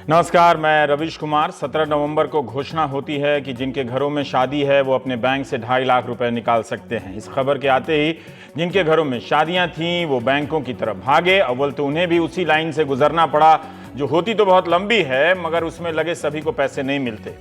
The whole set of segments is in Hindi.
नमस्कार, मैं रविश कुमार। 17 नवंबर को घोषणा होती है कि जिनके घरों में शादी है वो अपने बैंक से 2.5 लाख रुपए निकाल सकते हैं। इस खबर के आते ही जिनके घरों में शादियां थीं वो बैंकों की तरफ भागे। अव्वल तो उन्हें भी उसी लाइन से गुजरना पड़ा जो होती तो बहुत लंबी है, मगर उसमें लगे सभी को पैसे नहीं मिलते।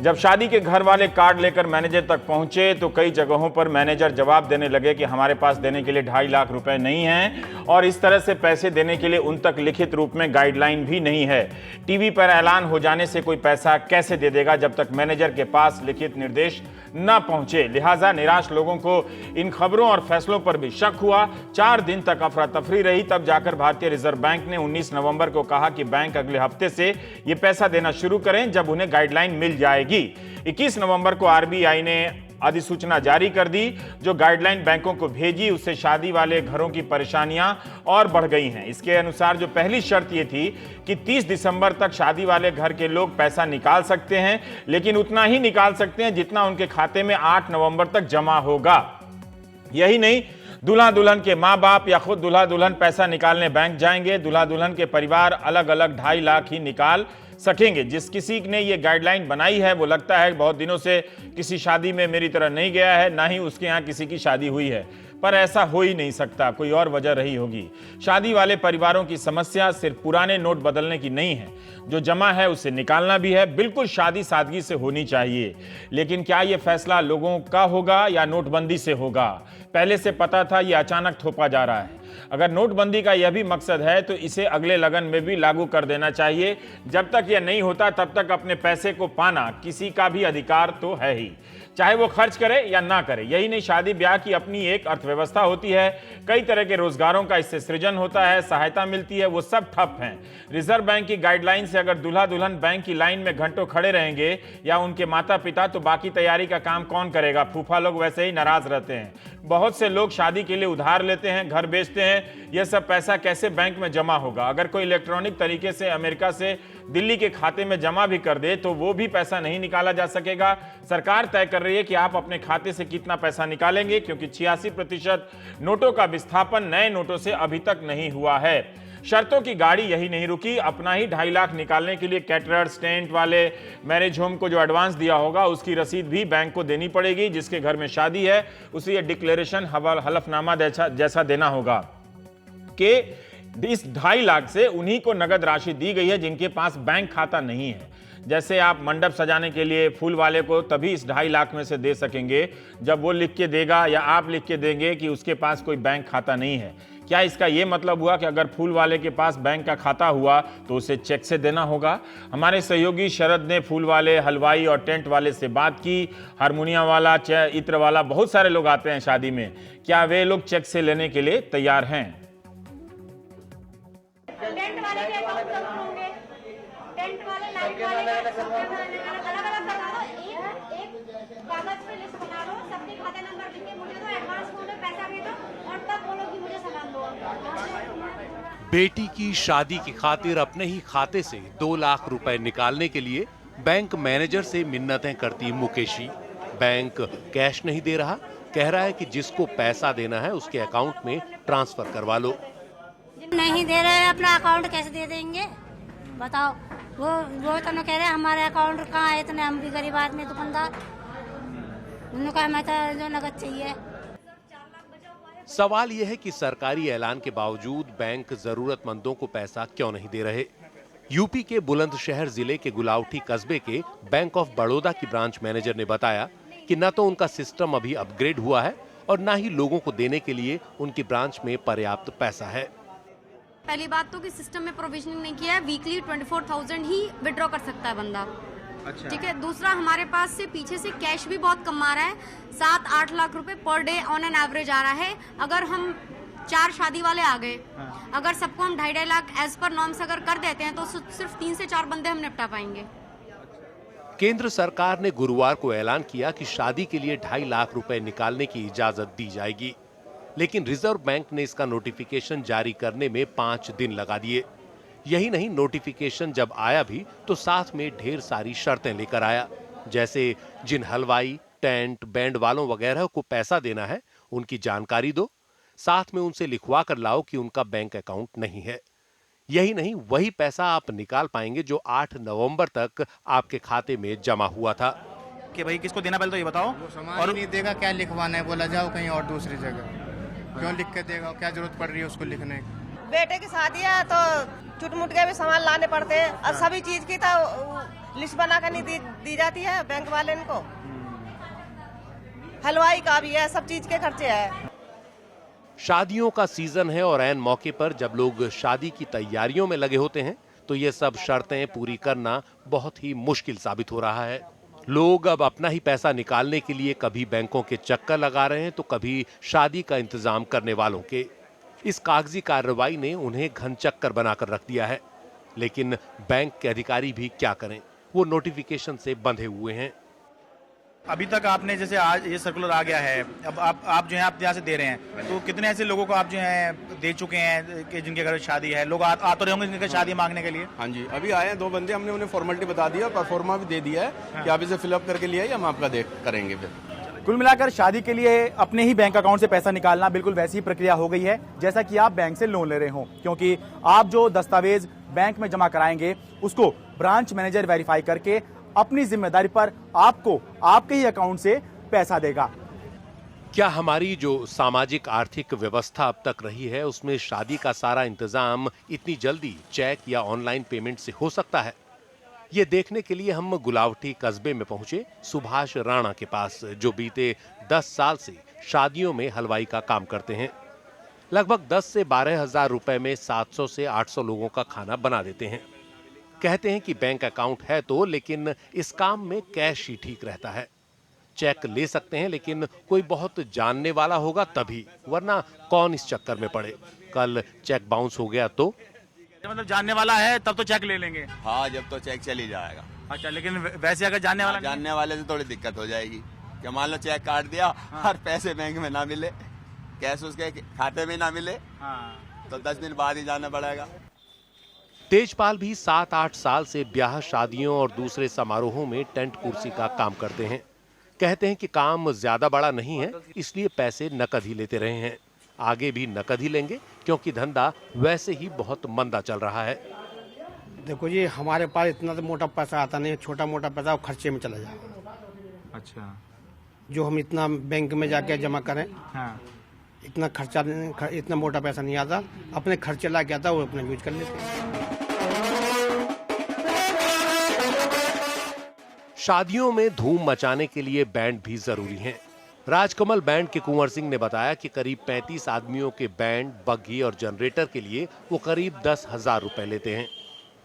जब शादी के घर वाले कार्ड लेकर मैनेजर तक पहुंचे तो कई जगहों पर मैनेजर जवाब देने लगे कि हमारे पास देने के लिए 2.5 लाख रुपए नहीं हैं और इस तरह से पैसे देने के लिए उन तक लिखित रूप में गाइडलाइन भी नहीं है। टीवी पर ऐलान हो जाने से कोई पैसा कैसे दे देगा जब तक मैनेजर के पास लिखित निर्देश न पहुंचे। लिहाजा निराश लोगों को इन खबरों और फैसलों पर भी शक हुआ। 4 दिन तक अफरा तफरी रही, तब जाकर भारतीय रिजर्व बैंक ने 19 नवंबर को कहा कि बैंक अगले हफ्ते से ये पैसा देना शुरू करें जब उन्हें गाइडलाइन मिल जाएगी। 21 नवंबर को आरबीआई ने अधिसूचना जारी कर दी जो गाइडलाइन बैंकों को भेजी। उससे शादी वाले घरों की परेशानियां और बढ़ गई हैं। इसके अनुसार जो पहली शर्त ये थी कि 30 दिसंबर तक शादी वाले घर के लोग पैसा निकाल सकते हैं, लेकिन उतना ही निकाल सकते हैं जितना उनके खाते में 8 नवंबर तक जमा होगा। यही नहीं, दूल्हा दुल्हन के माँ बाप या खुद दूल्हा दुल्हन पैसा निकालने बैंक जाएंगे। दूल्हा दुल्हन के परिवार अलग अलग 2.5 लाख ही निकाल सकेंगे। जिस किसी ने ये गाइडलाइन बनाई है वो लगता है बहुत दिनों से किसी शादी में मेरी तरह नहीं गया है, ना ही उसके यहाँ किसी की शादी हुई है, पर ऐसा हो ही नहीं सकता। कोई और वजह रही होगी। शादी वाले परिवारों की समस्या सिर्फ पुराने नोट बदलने की नहीं है, जो जमा है उसे निकालना भी है। बिल्कुल शादी सादगी से होनी चाहिए, लेकिन क्या यह फैसला लोगों का होगा या नोटबंदी से होगा? पहले से पता था, यह अचानक थोपा जा रहा है। अगर नोटबंदी का यह भी मकसद है तो इसे अगले लगन में भी लागू कर देना चाहिए। जब तक यह नहीं होता तब तक अपने पैसे को पाना किसी का भी अधिकार तो है ही, चाहे वो खर्च करे या ना करे। यही नहीं, शादी ब्याह की अपनी एक अर्थव्यवस्था होती है। कई तरह के रोजगारों का इससे सृजन होता है, सहायता मिलती है, वो सब ठप हैं। रिजर्व बैंक की गाइडलाइन से अगर दूल्हा दुल्हन बैंक की लाइन में घंटों खड़े रहेंगे या उनके माता पिता, तो बाकी तैयारी का काम कौन करेगा? फूफा लोग वैसे ही नाराज रहते हैं। बहुत से लोग शादी के लिए उधार लेते हैं, घर बेचते हैं। यह सब पैसा कैसे बैंक में जमा होगा? अगर कोई इलेक्ट्रॉनिक तरीके से अमेरिका से दिल्ली के खाते में जमा भी कर दे तो वो भी पैसा नहीं निकाला जा सकेगा। सरकार तय कर रही है कि आप अपने खाते से कितना पैसा निकालेंगे, क्योंकि 86% नोटों का विस्थापन नए नोटों से अभी तक नहीं हुआ है। शर्तों की गाड़ी यही नहीं रुकी। अपना ही 2.5 लाख निकालने के लिए कैटरर्स, टेंट वाले, मैरिज होम को जो एडवांस दिया होगा उसकी रसीद भी बैंक को देनी पड़ेगी। जिसके घर में शादी है उसे यह डिक्लेरेशन हलफनामा जैसा देना होगा कि इस 2.5 लाख से उन्हीं को नगद राशि दी गई है जिनके पास बैंक खाता नहीं है। जैसे आप मंडप सजाने के लिए फूल वाले को तभी इस 2.5 लाख में से दे सकेंगे जब वो लिख के देगा या आप लिख के देंगे कि उसके पास कोई बैंक खाता नहीं है। क्या इसका ये मतलब हुआ कि अगर फूल वाले के पास बैंक का खाता हुआ तो उसे चेक से देना होगा? हमारे सहयोगी शरद ने फूल वाले, हलवाई और टेंट वाले से बात की। हारमोनियम वाला, इत्र वाला, बहुत सारे लोग आते हैं शादी में। क्या वे लोग चेक से लेने के लिए तैयार हैं? टेंट वाले के अकाउंट कब होंगे? टेंट वाले, लाइट वाले अलग अलग करवा लो। एक कागज पे लिस्ट बना लो, सबके खाते नंबर लिख के मुझे दो, एडवांस में पैसा भेजो और तब बोलो कि मुझे सामान दो। बेटी की शादी की खातिर अपने ही खाते से 2 लाख रुपए निकालने के लिए बैंक मैनेजर से मिन्नतें करती मुकेशी। बैंक कैश नहीं दे रहा, कह रहा है कि जिसको पैसा देना है उसके अकाउंट में ट्रांसफर करवा लो। नहीं दे रहे हैं, अपना अकाउंट कैसे दे देंगे बताओ? वो तो कह रहे हैं हमारे अकाउंट कहाँ है इतने, हम भी गरीब आदमी दुकानदार। उन्होंने कहा मैं तो जो नगद चाहिए। सवाल यह है कि सरकारी ऐलान के बावजूद बैंक जरूरतमंदों को पैसा क्यों नहीं दे रहे। यूपी के बुलंदशहर जिले के गुलावटी कस्बे के बैंक ऑफ बड़ौदा की ब्रांच मैनेजर ने बताया कि न तो उनका सिस्टम अभी अपग्रेड हुआ है और न ही लोगों को देने के लिए उनकी ब्रांच में पर्याप्त पैसा है। पहली बात तो कि सिस्टम में प्रोविजनिंग नहीं किया है। वीकली 24,000 ही विड्रॉ कर सकता है बंदा। अच्छा। ठीक है। दूसरा, हमारे पास से पीछे से कैश भी बहुत कम आ रहा है। 7-8 लाख रुपए per day on an average आ रहा है। अगर हम 4 शादी वाले आ गए, अगर सबको हम 2.5 लाख एज पर नॉर्म्स अगर कर देते हैं तो सिर्फ 3 से 4 बंदे हम निपटा पाएंगे। केंद्र सरकार ने गुरुवार को ऐलान किया कि शादी के लिए 2.5 लाख रुपए निकालने की इजाजत दी जाएगी, लेकिन रिजर्व बैंक ने इसका नोटिफिकेशन जारी करने में 5 दिन लगा दिए। यही नहीं, नोटिफिकेशन जब आया भी तो साथ में ढेर सारी शर्तें लेकर आया, जैसे जिन हलवाई, टेंट, बैंड वालों वगैरह को पैसा देना है उनकी जानकारी दो, साथ में उनसे लिखवा कर लाओ कि उनका बैंक अकाउंट नहीं है। यही नहीं, वही पैसा आप निकाल पाएंगे जो 8 नवंबर तक आपके खाते में जमा हुआ था। कि भाई किसको देना, पहले तो ये बताओ। और नहीं देगा, क्या लिखवाना है, बोला जाओ कहीं और दूसरी जगह, क्यों लिख के देगा, क्या जरूरत पड़ रही है उसको लिखने की। बेटे की शादी है तो चुटमुट के भी सामान लाने पड़ते हैं और सभी चीज की तो लिस्ट बना कर नहीं दी जाती है बैंक वाले को। हलवाई का भी है, सब चीज के खर्चे है। शादियों का सीजन है और ऐन मौके पर जब लोग शादी की तैयारियों में लगे होते हैं तो ये सब शर्तें पूरी करना बहुत ही मुश्किल साबित हो रहा है। लोग अब अपना ही पैसा निकालने के लिए कभी बैंकों के चक्कर लगा रहे हैं तो कभी शादी का इंतजाम करने वालों के। इस कागजी कार्रवाई ने उन्हें घन चक्कर बनाकर रख दिया है। लेकिन बैंक के अधिकारी भी क्या करें, वो नोटिफिकेशन से बंधे हुए हैं। अभी तक आपने, जैसे आज ये सर्कुलर आ गया है, अब आप जो है आप यहाँ से दे रहे हैं, तो कितने ऐसे लोगों को आप जो है दे चुके हैं कि जिनके घर में शादी है? लोग आ तो रहे होंगे जिनके शादी मांगने के लिए। हाँ जी, अभी आए हैं 2 बंदे, हमने उन्हें फॉर्मेलिटी बता दिया और परफॉर्मा भी दे दिया है कि आप इसे फिलअप करके लिए हम आपका करेंगे। फिर कुल मिलाकर शादी के लिए अपने ही बैंक अकाउंट से पैसा निकालना बिल्कुल वैसी ही प्रक्रिया हो गई है जैसा कि आप बैंक से लोन ले रहे हो, क्योंकि आप जो दस्तावेज बैंक में जमा कराएंगे उसको ब्रांच मैनेजर वेरीफाई करके अपनी जिम्मेदारी पर आपको आपके ही अकाउंट से पैसा देगा। क्या हमारी जो सामाजिक आर्थिक व्यवस्था अब तक रही है उसमें शादी का सारा इंतजाम इतनी जल्दी चेक या ऑनलाइन पेमेंट से हो सकता है? ये देखने के लिए हम गुलावटी कस्बे में पहुंचे सुभाष राणा के पास, जो बीते 10 साल से शादियों में हलवाई का काम करते हैं। लगभग 10 से 12 हजार रुपए में 700 से 800 लोगों का खाना बना देते हैं। कहते हैं कि बैंक अकाउंट है तो, लेकिन इस काम में कैश ही ठीक रहता है। चेक ले सकते हैं लेकिन कोई बहुत जानने वाला होगा तभी, वरना कौन इस चक्कर में पड़े। कल चेक बाउंस हो गया तो मतलब जानने वाला है तब तो चेक ले लेंगे। हाँ, जब तो चेक चल ही जाएगा। अच्छा, लेकिन वैसे अगर जानने वाला जानने वाले से थोड़ी दिक्कत हो जाएगी कि मान लो चेक काट दिया और पैसे बैंक में ना मिले, कैश उसके खाते में ना मिले, तो 10 दिन बाद ही जाना पड़ेगा। तेजपाल भी 7-8 साल से ब्याह, शादियों और दूसरे समारोहों में टेंट कुर्सी का काम करते हैं। कहते हैं कि काम ज्यादा बड़ा नहीं है, इसलिए पैसे नकद ही लेते रहे हैं, आगे भी नकद ही लेंगे क्योंकि धंधा वैसे ही बहुत मंदा चल रहा है। देखो जी, हमारे पास इतना तो मोटा पैसा आता नहीं, छोटा मोटा पैसा खर्चे में चला जाएगा। अच्छा, जो हम इतना बैंक में जाके जमा करें, हाँ, इतना खर्चा, इतना मोटा पैसा नहीं आता, अपने खर्चे ला के आता वो अपना यूज कर लेते हैं। शादियों में धूम मचाने के लिए बैंड भी जरूरी हैं। राजकमल बैंड के कुंवर सिंह ने बताया कि करीब 35 आदमियों के बैंड, बग्घी और जनरेटर के लिए वो करीब 10,000 रुपए लेते हैं।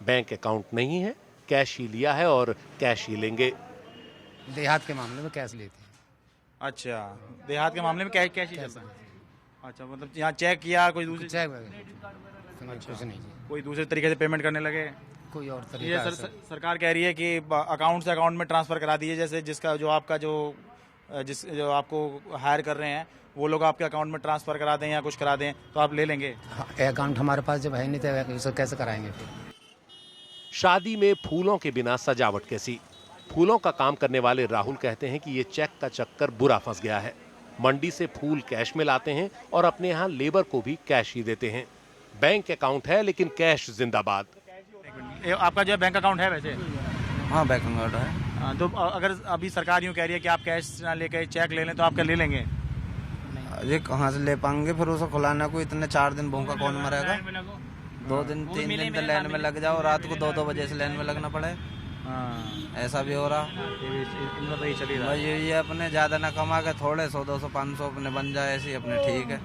बैंक अकाउंट नहीं है, कैश ही लिया है और कैश ही लेंगे। देहात के मामले में कैश लेते हैं। अच्छा, देहात के मामले में कैश ही चलता है। अच्छा, मतलब यहाँ चेक किया, कोई दूसरी कुछ नहीं जी, कोई दूसरे तरीके से पेमेंट करने लगे, कोई और ये तरीका सरकार कह रही है कि अकाउंट से अकाउंट में ट्रांसफर करा दीजिए, जैसे जिसका जो आपका जो आपको हायर कर रहे हैं वो लोग आपके अकाउंट में ट्रांसफर करा दें या कुछ करा दें तो आप ले लेंगे। अकाउंट हमारे पास जब है नहीं तो कैसे कराएंगे फिर? शादी में फूलों के बिना सजावट कैसी? फूलों का काम करने वाले राहुल कहते हैं कि ये चेक का चक्कर बुरा फंस गया है। मंडी से फूल कैश में लाते हैं और अपने यहाँ लेबर को भी कैश ही देते हैं। बैंक अकाउंट है लेकिन कैश जिंदाबाद। आपका जो बैंक अकाउंट है वैसे? हाँ, बैंक अकाउंट है। तो अगर अभी सरकार यूँ कह रही है कि आप कैश ना लेके चेक ले लें तो आप क्या ले लेंगे? ये कहाँ से ले पाएंगे फिर उसे खुलाने को? इतने 4 दिन भूखा कौन मरेगा? 2 दिन 3 दिन तो लाइन में लग जाओ, रात को 2-2 बजे से लाइन में लगना पड़े। ऐसा भी हो रहा। इनका तो ये चल ही रहा है। ये अपने ज्यादा ना कमा के थोड़े 100-200-500 अपने बन जाए, ऐसे अपने ठीक है।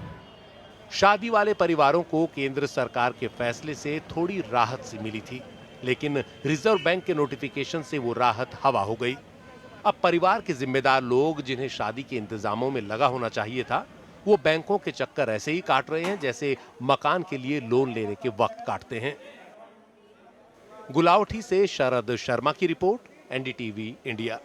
शादी वाले परिवारों को केंद्र सरकार के फैसले से थोड़ी राहत सी मिली थी, लेकिन रिजर्व बैंक के नोटिफिकेशन से वो राहत हवा हो गई। अब परिवार के जिम्मेदार लोग, जिन्हें शादी के इंतजामों में लगा होना चाहिए था, वो बैंकों के चक्कर ऐसे ही काट रहे हैं जैसे मकान के लिए लोन लेने के वक्त काटते हैं। गुलावटी से शरद शर्मा की रिपोर्ट, एनडीटीवी इंडिया।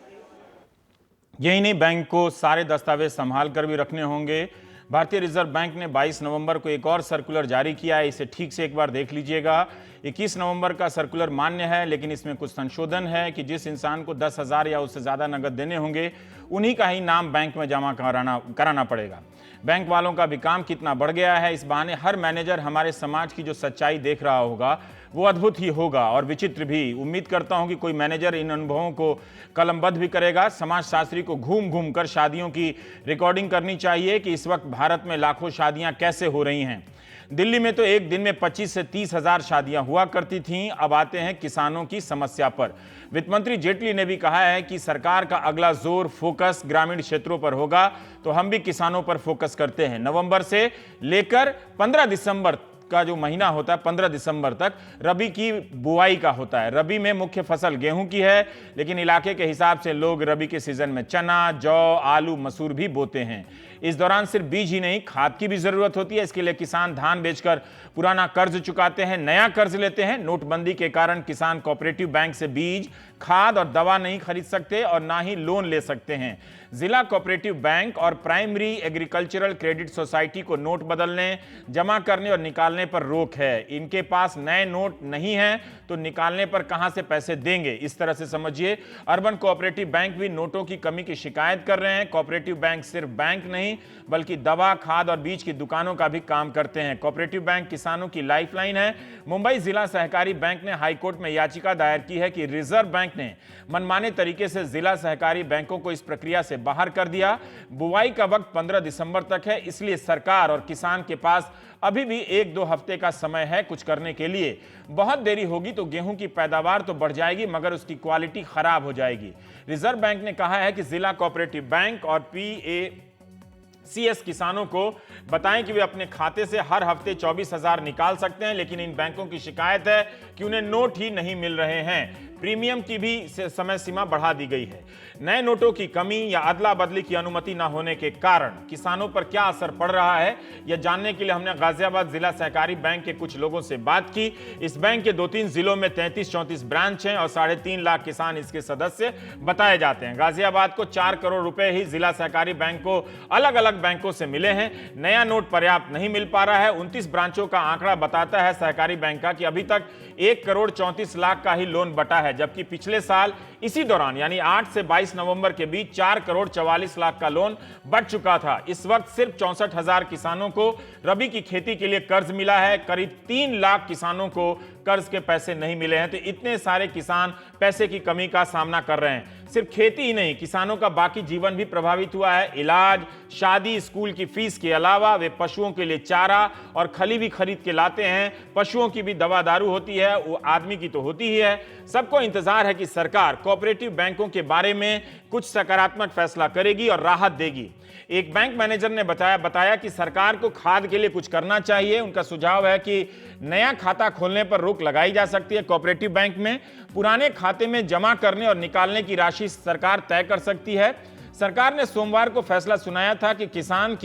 यही नहीं, बैंक को सारे दस्तावेज संभाल कर भी रखने होंगे। भारतीय रिजर्व बैंक ने 22 नवंबर को एक और सर्कुलर जारी किया है। इसे ठीक से एक बार देख लीजिएगा। 21 नवंबर का सर्कुलर मान्य है, लेकिन इसमें कुछ संशोधन है कि जिस इंसान को 10,000 या उससे ज़्यादा नगद देने होंगे उन्हीं का ही नाम बैंक में जमा कराना पड़ेगा। बैंक वालों का भी काम कितना बढ़ गया है। इस बहाने हर मैनेजर हमारे समाज की जो सच्चाई देख रहा होगा वो अद्भुत ही होगा और विचित्र भी। उम्मीद करता हूं कि कोई मैनेजर इन अनुभवों को कलमबद्ध भी करेगा। समाजशास्त्री को घूम घूम कर शादियों की रिकॉर्डिंग करनी चाहिए कि इस वक्त भारत में लाखों शादियां कैसे हो रही हैं। दिल्ली में तो एक दिन में 25 से 30 हजार शादियां हुआ करती थीं। अब आते हैं किसानों की समस्या पर। वित्त मंत्री जेटली ने भी कहा है कि सरकार का अगला जोर फोकस ग्रामीण क्षेत्रों पर होगा, तो हम भी किसानों पर फोकस करते हैं। नवंबर से लेकर 15 दिसंबर का जो महीना होता है, 15 दिसंबर तक रबी की बुआई का होता है। रबी में मुख्य फसल गेहूं की है, लेकिन इलाके के हिसाब से लोग रबी के सीजन में चना, जौ, आलू, मसूर भी बोते हैं। इस दौरान सिर्फ बीज ही नहीं, खाद की भी जरूरत होती है। इसके लिए किसान धान बेचकर पुराना कर्ज चुकाते हैं, नया कर्ज लेते हैं। नोटबंदी के कारण किसान कोऑपरेटिव बैंक से बीज, खाद और दवा नहीं खरीद सकते और ना ही लोन ले सकते हैं। जिला कोऑपरेटिव बैंक और प्राइमरी एग्रीकल्चरल क्रेडिट सोसाइटी को नोट बदलने, जमा करने और निकालने पर रोक है। इनके पास नए नोट नहीं हैं तो निकालने पर कहां से पैसे देंगे, इस तरह से समझिए। अर्बन कोऑपरेटिव बैंक भी नोटों की कमी की शिकायत कर रहे हैं। कोऑपरेटिव बैंक सिर्फ बैंक नहीं बल्कि दवा, खाद और बीज की दुकानों का भी काम करते हैं। कोऑपरेटिव बैंक किसानों की लाइफलाइन है। मुंबई जिला सहकारी बैंक ने हाईकोर्ट में याचिका दायर की है कि रिजर्व बैंक ने मनमाने तरीके से जिला सहकारी बैंकों को इस प्रक्रिया से बाहर कर दिया। बुआई का वक्त 15 दिसंबर तक है, इसलिए सरकार और किसान के पास अभी भी 1-2 हफ्ते का समय है कुछ करने के लिए। बहुत देरी होगी तो गेहूं की पैदावार तो बढ़ जाएगी मगर उसकी क्वालिटी खराब हो जाएगी। रिजर्व बैंक ने कहा है कि जिला कोऑपरेटिव बैंक और PACS किसानों को बताएं कि वे अपने खाते से हर हफ्ते 24,000 निकाल सकते हैं, लेकिन इन बैंकों की शिकायत है कि उन्हें नोट ही नहीं मिल रहे हैं। प्रीमियम की भी समय सीमा बढ़ा दी गई है। नए नोटों की कमी या अदला बदली की अनुमति न होने के कारण किसानों पर क्या असर पड़ रहा है, यह जानने के लिए हमने गाजियाबाद जिला सहकारी बैंक के कुछ लोगों से बात की। इस बैंक के 2-3 जिलों में 33-34 ब्रांच हैं और 3.5 लाख किसान इसके सदस्य बताए जाते हैं। गाजियाबाद को 4 करोड़ रुपए ही जिला सहकारी बैंक को अलग अलग बैंकों से मिले हैं। नया नोट पर्याप्त नहीं मिल पा रहा है। 29 ब्रांचों का आंकड़ा बताता है सहकारी बैंक का कि अभी तक 1 करोड़ 34 लाख का ही लोन बटा है, जबकि पिछले साल इसी दौरान यानी 8 से 22 नवंबर के बीच 4 करोड़ 44 लाख का लोन बढ़ चुका था। इस वक्त सिर्फ 64,000 किसानों को रबी की खेती के लिए कर्ज मिला है। करीब 3 लाख किसानों को कर्ज के पैसे नहीं मिले हैं। तो इतने सारे किसान पैसे की कमी का सामना कर रहे हैं। सिर्फ खेती ही नहीं, किसानों का बाकी जीवन भी प्रभावित हुआ है। इलाज, शादी, स्कूल की फीस के अलावा वे पशुओं के लिए चारा और खली भी खरीद के लाते हैं। पशुओं की भी दवा दारू होती है, वो आदमी की तो होती ही है। सबको इंतजार है कि सरकार कोऑपरेटिव बैंकों के बारे में कुछ सकारात्मक फैसला करेगी और राहत देगी। एक बैंक मैनेजर ने बताया कि सरकार को खाद के लिए कुछ करना चाहिए। उनका सुझाव है कि नया खाता खोलने पर रोक लगाई जा सकती है कोऑपरेटिव बैंक में। पुराने खाते में जमा करने और निकालने की राशि सरकार तय कर सकती है। सरकार ने सोमवार को फैसला सुनाया था कि किसान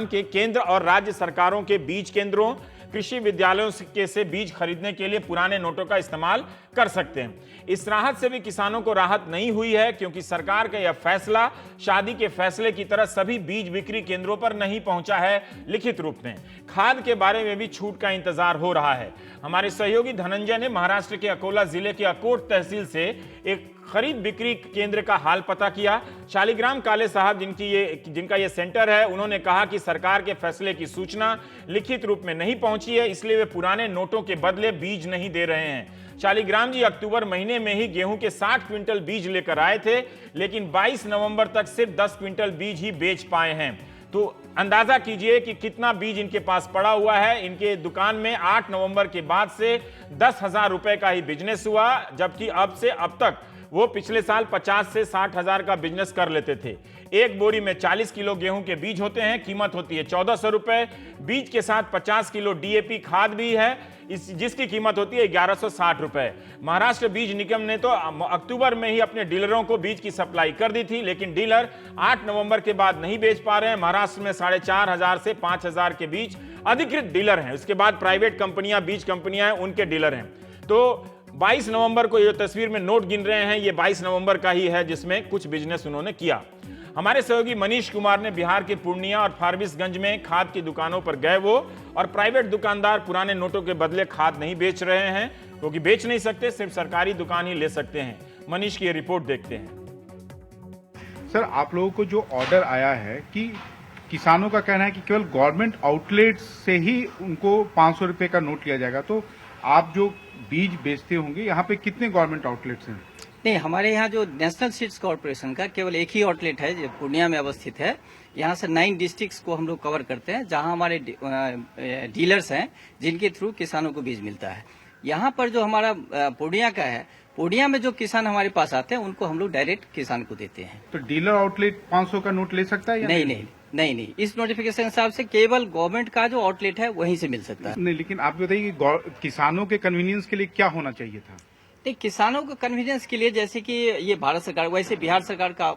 के केंद्र और राज्य सरकारों के बीज केंद्रों, कृषि विद्यालयों से बीज खरीदने के लिए पुराने नोटों का इस्तेमाल कर सकते हैं। इस राहत से भी किसानों को राहत नहीं हुई है, क्योंकि सरकार का यह फैसला शादी के फैसले की तरह सभी बीज बिक्री केंद्रों पर नहीं पहुंचा है लिखित रूप में। खाद के बारे में भी छूट का इंतजार हो रहा है। हमारे सहयोगी धनंजय ने महाराष्ट्र के अकोला जिले के अकोट तहसील से एक खरीद बिक्री केंद्र का हाल पता किया। शालिग्राम काले साहब जिनका ये सेंटर है, उन्होंने कहा कि सरकार के फैसले की सूचना लिखित रूप में नहीं पहुंची है, इसलिए वे पुराने नोटों के बदले बीज नहीं दे रहे हैं। शालिग्राम जी अक्टूबर महीने में ही गेहूं के 60 क्विंटल बीज लेकर आए थे, लेकिन 22 नवंबर तक सिर्फ 10 क्विंटल बीज ही बेच पाए हैं। तो अंदाजा कीजिए कि कितना बीज इनके पास पड़ा हुआ है। इनके दुकान में 8 नवंबर के बाद से 10,000 रुपए का ही बिजनेस हुआ, जबकि अब तक वो पिछले साल 50 से 60,000 का बिजनेस कर लेते थे। एक बोरी में 40 किलो गेहूं के बीज होते हैं, कीमत होती है 1400 रुपए। बीज के साथ 50 किलो DAP खाद भी है, जिसकी कीमत होती है 1160 रुपए। महाराष्ट्र बीज निगम ने तो अक्टूबर में ही अपने डीलरों को बीज की सप्लाई कर दी थी, लेकिन डीलर 8 नवंबर के बाद नहीं बेच पा रहे हैं। महाराष्ट्र में 4,500 से 5,000 के बीच अधिकृत डीलर हैं। उसके बाद प्राइवेट कंपनियां, बीज कंपनियां हैं, उनके डीलर हैं। तो 22 नवंबर को ये तस्वीर में नोट गिन रहे हैं, ये 22 नवंबर का ही है जिसमें कुछ बिजनेस उन्होंने किया। हमारे सहयोगी मनीष कुमार ने बिहार के पूर्णिया और फारबिसगंज में खाद की दुकानों पर गए वो, और प्राइवेट दुकानदार पुराने नोटों के बदले खाद नहीं बेच रहे हैं, क्योंकि बेच नहीं सकते, सिर्फ सरकारी दुकान ही ले सकते हैं। मनीष की ये रिपोर्ट देखते हैं। सर, आप लोगों को जो ऑर्डर आया है कि किसानों का कहना है कि केवल गवर्नमेंट आउटलेट से ही उनको 500 रुपए का नोट लिया जाएगा, तो आप जो बीज बेचते होंगे यहाँ पे कितने गवर्नमेंट आउटलेट्स हैं? नहीं, हमारे यहाँ जो नेशनल सीड्स कॉर्पोरेशन का केवल एक ही आउटलेट है जो पूर्णिया में अवस्थित है। यहाँ से 9 डिस्ट्रिक्ट्स को हम लोग कवर करते हैं, जहाँ हमारे डीलर्स हैं जिनके थ्रू किसानों को बीज मिलता है। यहाँ पर जो हमारा पूर्णिया का है, पूर्णिया में जो किसान हमारे पास आते हैं उनको हम लोग डायरेक्ट किसान को देते हैं। तो डीलर आउटलेट 500 का नोट ले सकता है या नहीं, इस नोटिफिकेशन के हिसाब से केवल गवर्नमेंट का जो आउटलेट है वहीं से मिल सकता है। नहीं, लेकिन आप बताइए कि किसानों के कन्वीनियंस के लिए क्या होना चाहिए था? नहीं, किसानों को कन्वीनियंस के लिए जैसे कि ये भारत सरकार, वैसे बिहार सरकार का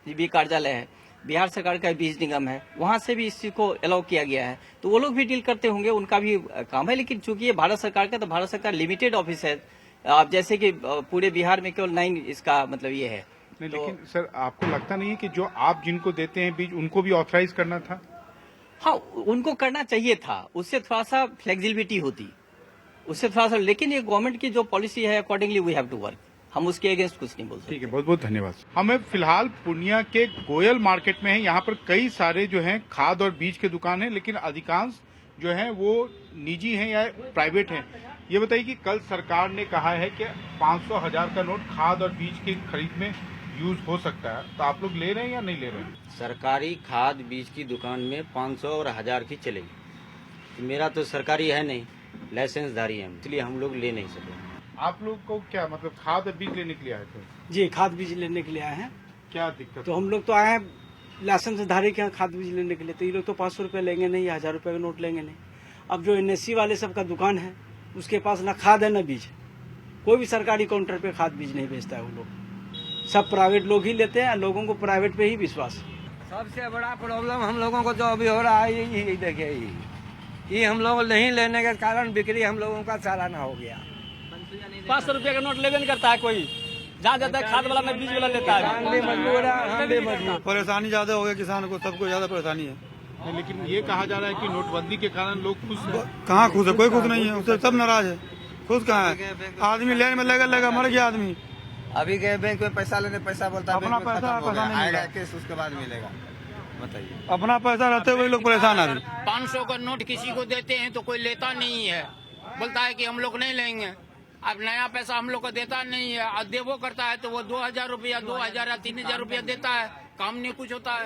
भी कार्यालय है, बिहार सरकार का बीज निगम है, वहां से भी इस चीज को अलाउ किया गया है, तो वो लोग भी डील करते होंगे, उनका भी काम है। लेकिन चूंकि ये भारत सरकार का, तो भारत सरकार लिमिटेड ऑफिस है। आप जैसे कि पूरे बिहार में केवल 9 इसका मतलब ये है। नहीं, लेकिन सर, आपको लगता नहीं है कि जो आप जिनको देते हैं बीज, उनको भी ऑथराइज करना था? हाँ, उनको करना चाहिए था, उससे थोड़ा सा फ्लेक्सिबिलिटी होती, उससे थोड़ा सा। लेकिन ये गवर्नमेंट की जो पॉलिसी है, accordingly we have to work. हम उसके अगेंस्ट कुछ नहीं बोल सकते। ठीक है, बहुत बहुत धन्यवाद। हमें फिलहाल पूर्णिया के गोयल मार्केट में है। यहाँ पर कई सारे जो हैं खाद और बीज के दुकान हैं, लेकिन अधिकांश जो हैं वो निजी हैं या प्राइवेट हैं। ये बताइए कि कल सरकार ने कहा है कि 500 1000 का नोट खाद और बीज की खरीद में यूज हो सकता है, तो आप लोग ले रहे हैं या नहीं ले रहे हैं? सरकारी खाद बीज की दुकान में 500 और 1000 की चलेगी। मेरा तो सरकारी है नहीं, लाइसेंसधारी है, इसलिए हम लोग ले नहीं सके। आप लोग को क्या मतलब खाद और बीज लेने के लिए आए थे? जी, खाद बीज लेने के लिए आए हैं। क्या दिक्कत? तो हम लोग तो आए हैं लाइसेंसधारी के यहाँ खाद बीज लेने के लिए, तो ये लोग तो 500 रुपये लेंगे नहीं, 1000 रुपये का नोट लेंगे नहीं। अब जो NSC वाले सबका दुकान है, उसके पास ना खाद है ना बीज, कोई भी सरकारी काउंटर पे खाद बीज नहीं बेचता है। वो लोग सब प्राइवेट लोग ही लेते हैं, लोगों को प्राइवेट पे ही विश्वास। सबसे बड़ा प्रॉब्लम हम लोगों को जो अभी हो रहा है, यही देखिए, ये हम लोग नहीं लेने के कारण बिक्री हम लोगों का चालाना हो गया। 500 रुपये का नोट लेवे नहीं करता है कोई, जहाँ जाता है खाद वाला में बीज वाला लेता है। मजबूर परेशानी ज्यादा हो गया किसान को, सबको ज्यादा परेशानी है। लेकिन ये कहा जा रहा है कि नोटबंदी के कारण लोग खुश हैं। कहाँ खुश है? कोई खुश नहीं है, उससे सब नाराज है। खुश कहाँ है? आदमी लेने में लगा मर गया आदमी। अभी गए बैंक में पैसा लेने, पैसा बोलता है अपना पैसा नहीं आएगा केस, उसके बाद मिलेगा। बताइए, अपना पैसा रहते हुए लोग परेशान है। 500 का नोट किसी को देते हैं तो कोई लेता नहीं है, बोलता है कि हम लोग नहीं लेंगे। अब नया पैसा हम लोग को देता नहीं है, और देवो करता है तो वो 2000 रुपया, 2000 या 3000 रुपया देता है, काम नहीं कुछ होता है।